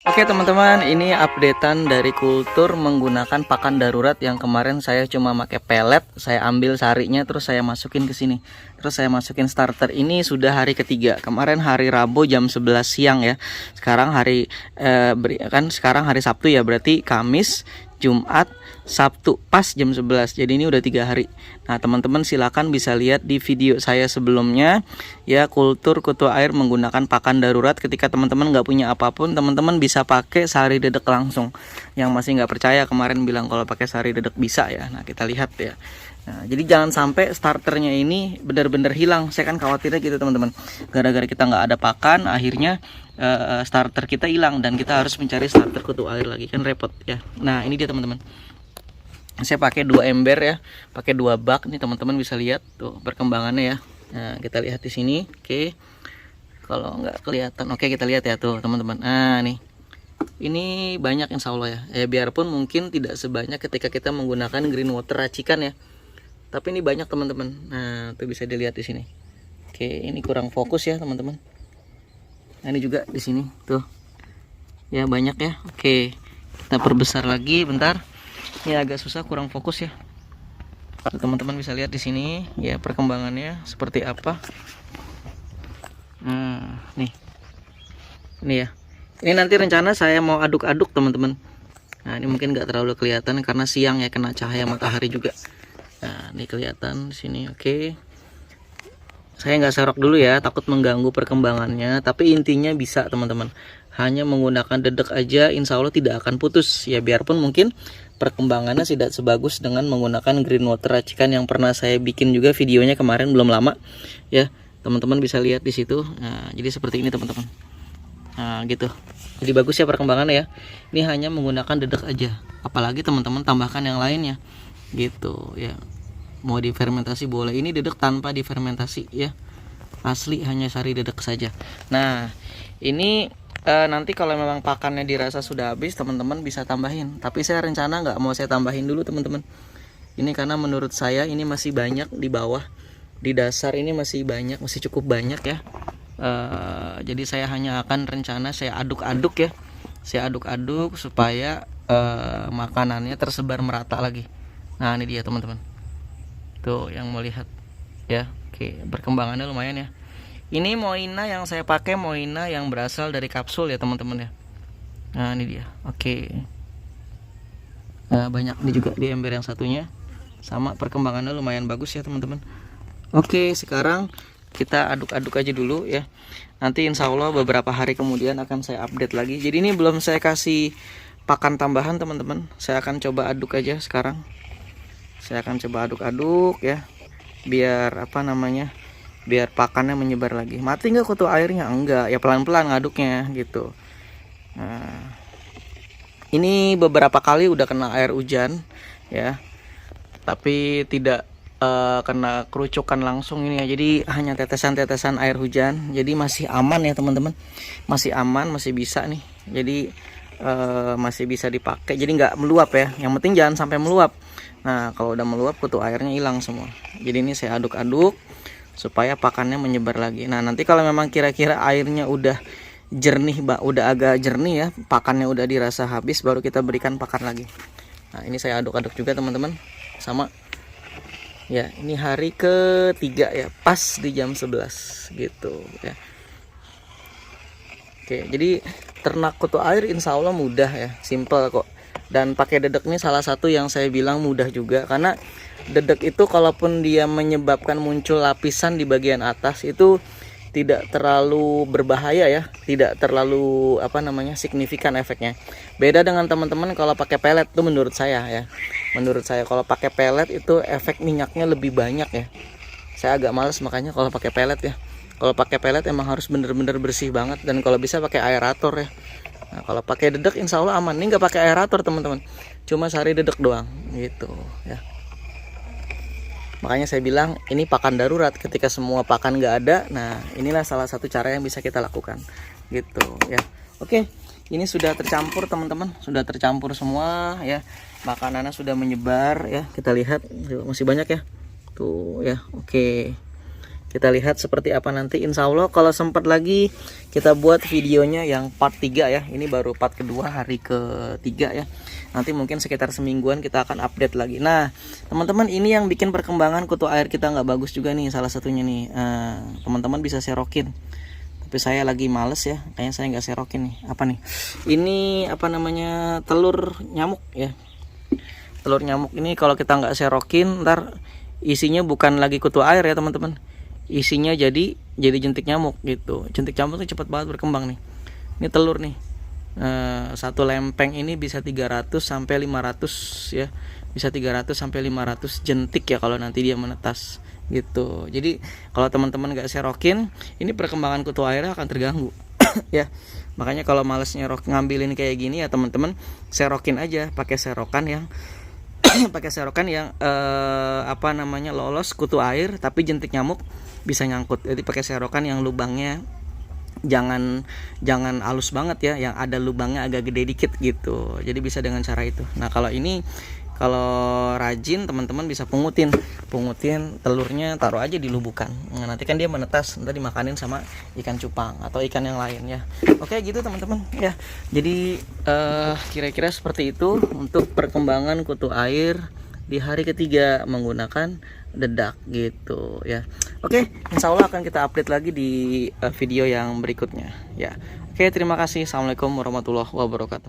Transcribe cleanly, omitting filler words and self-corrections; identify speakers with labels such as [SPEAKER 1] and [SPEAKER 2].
[SPEAKER 1] Oke teman-teman, ini updatean dari kultur menggunakan pakan darurat yang kemarin saya cuma pakai pelet, saya ambil sarinya terus saya masukin ke sini. Terus saya masukin starter. Ini sudah hari ketiga. Kemarin hari Rabu jam 11 siang ya. Sekarang sekarang hari Sabtu ya, berarti Kamis, Jumat, Sabtu pas jam 11. Jadi ini udah 3 hari. Nah, teman-teman silakan bisa lihat di video saya sebelumnya ya, kultur kutu air menggunakan pakan darurat. Ketika teman-teman nggak punya apapun, teman-teman bisa pakai sari dedek langsung. Yang masih nggak percaya kemarin bilang kalau pakai sari dedek bisa ya. Nah, kita lihat ya. Nah, jadi jangan sampai starternya ini benar-benar hilang. Saya kan khawatirnya gitu teman-teman. Gara-gara kita nggak ada pakan, akhirnya starter kita hilang dan kita harus mencari starter kutu air lagi, kan repot ya. Nah, ini dia teman-teman. Saya pakai 2 ember ya, pakai 2 bak nih, teman-teman bisa lihat tuh perkembangannya ya. Nah, kita lihat di sini. Oke. Kalau nggak kelihatan, oke kita lihat ya tuh teman-teman. Nah, nih. Ini banyak insya Allah ya. Biarpun mungkin tidak sebanyak ketika kita menggunakan green water racikan ya. Tapi ini banyak teman-teman. Nah, tuh bisa dilihat di sini. Oke, ini kurang fokus ya teman-teman. Nah, ini juga di sini tuh. Ya banyak ya. Oke. Kita perbesar lagi bentar. Ini agak susah, kurang fokus ya. Teman-teman bisa lihat di sini ya perkembangannya seperti apa. Nah, nih. Ini ya. Ini nanti rencana saya mau aduk-aduk teman-teman. Nah, ini mungkin nggak terlalu kelihatan karena siang ya, kena cahaya matahari juga. Nah, ini kelihatan di sini. Oke. Saya nggak serok dulu ya, takut mengganggu perkembangannya. Tapi intinya bisa teman-teman. Hanya menggunakan dedek aja, insya Allah tidak akan putus. Ya biarpun mungkin perkembangannya tidak sebagus dengan menggunakan green water racikan yang pernah saya bikin juga videonya kemarin belum lama. Ya, teman-teman bisa lihat di situ. Nah, jadi seperti ini teman-teman. Nah, gitu. Jadi bagus ya perkembangannya ya. Ini hanya menggunakan dedek aja. Apalagi teman-teman tambahkan yang lainnya. Gitu ya. Mau difermentasi boleh. Ini dedek tanpa difermentasi ya. Asli hanya sari dedek saja. Nah, ini nanti kalau memang pakannya dirasa sudah habis, teman-teman bisa tambahin. Tapi saya rencana nggak mau saya tambahin dulu teman-teman. Ini karena menurut saya ini masih banyak di bawah. Di dasar ini masih banyak, masih cukup banyak ya. Jadi saya hanya akan rencana saya aduk-aduk ya. Saya aduk-aduk supaya makanannya tersebar merata lagi. Nah, ini dia teman-teman. Tuh yang mau lihat ya. Oke, perkembangannya lumayan ya. Ini moina yang saya pakai moina yang berasal dari kapsul ya teman-teman ya. Nah, ini dia. Oke. Nah, banyak ini juga di ember yang satunya. Sama, perkembangannya lumayan bagus ya teman-teman. Oke, sekarang kita aduk-aduk aja dulu ya. Nanti insya Allah beberapa hari kemudian akan saya update lagi. Jadi ini belum saya kasih pakan tambahan teman-teman. Saya akan coba aduk aja sekarang. Saya akan coba aduk-aduk ya. Biar biar pakannya menyebar lagi. Mati nggak kutu airnya? Enggak, ya pelan-pelan ngaduknya gitu. Nah, ini beberapa kali udah kena air hujan ya, tapi tidak kena kerucukan langsung ini ya. Jadi hanya tetesan-tetesan air hujan. Jadi masih aman ya teman-teman. Masih aman, masih bisa nih. Jadi masih bisa dipakai. Jadi nggak meluap ya. Yang penting jangan sampai meluap. Nah, kalau udah meluap kutu airnya hilang semua. Jadi ini saya aduk-aduk supaya pakannya menyebar lagi. Nah, nanti kalau memang kira-kira airnya udah jernih, udah agak jernih ya, pakannya udah dirasa habis, baru kita berikan pakan lagi. Nah, ini saya aduk-aduk juga teman-teman. Sama ya, ini hari ketiga ya, pas di jam 11 gitu ya. Oke, jadi ternak kutu air insya Allah mudah ya, simple kok. Dan pakai dedek ini salah satu yang saya bilang mudah juga, karena dedek itu kalaupun dia menyebabkan muncul lapisan di bagian atas itu tidak terlalu berbahaya ya, tidak terlalu signifikan efeknya. Beda dengan teman-teman kalau pakai pelet tuh menurut saya ya. Menurut saya kalau pakai pelet itu efek minyaknya lebih banyak ya. Saya agak males makanya kalau pakai pelet ya. Kalau pakai pelet emang harus bener-bener bersih banget, dan kalau bisa pakai aerator ya. Nah, kalau pakai dedek insya Allah aman. Ini nggak pakai aerator teman-teman, cuma sari dedek doang gitu ya. Makanya saya bilang ini pakan darurat ketika semua pakan nggak ada. Nah, inilah salah satu cara yang bisa kita lakukan gitu ya. Oke, ini sudah tercampur teman-teman, sudah tercampur semua ya. Makanannya sudah menyebar ya. Kita lihat masih banyak ya tuh ya. Oke, Kita lihat seperti apa nanti. Insya Allah kalau sempat lagi kita buat videonya yang part 3 ya. Ini baru part kedua, hari ketiga ya. Nanti mungkin sekitar semingguan kita akan update lagi. Nah teman-teman, ini yang bikin perkembangan kutu air kita nggak bagus juga nih, salah satunya nih. Teman-teman bisa serokin, tapi saya lagi males ya, kayaknya saya nggak serokin nih. Apa nih, ini apa namanya, telur nyamuk ya. Telur nyamuk ini kalau kita nggak serokin, ntar isinya bukan lagi kutu air ya teman-teman, isinya jadi jentik nyamuk gitu. Jentik nyamuk tuh cepat banget berkembang nih. Ini telur nih, satu lempeng ini bisa 300 sampai 500 ya, bisa 300 sampai 500 jentik ya kalau nanti dia menetas gitu. Jadi kalau teman-teman nggak serokin, ini perkembangan kutu airnya akan terganggu ya. Makanya kalau males ngambilin kayak gini ya teman-teman, serokin aja pakai serokan yang pakai serokan yang apa namanya, lolos kutu air tapi jentik nyamuk bisa nyangkut. Jadi pakai serokan yang lubangnya jangan halus banget ya, yang ada lubangnya agak gede dikit gitu. Jadi bisa dengan cara itu. Nah kalau ini, kalau rajin teman-teman bisa pungutin telurnya, taruh aja di lubukan. Nah, nanti kan dia menetas, nanti dimakanin sama ikan cupang atau ikan yang lain ya. Oke gitu teman-teman ya. Jadi kira-kira seperti itu untuk perkembangan kutu air di hari ketiga menggunakan dedak gitu ya. Oke, insya Allah akan kita update lagi di video yang berikutnya ya. Oke, terima kasih. Assalamualaikum warahmatullahi wabarakatuh.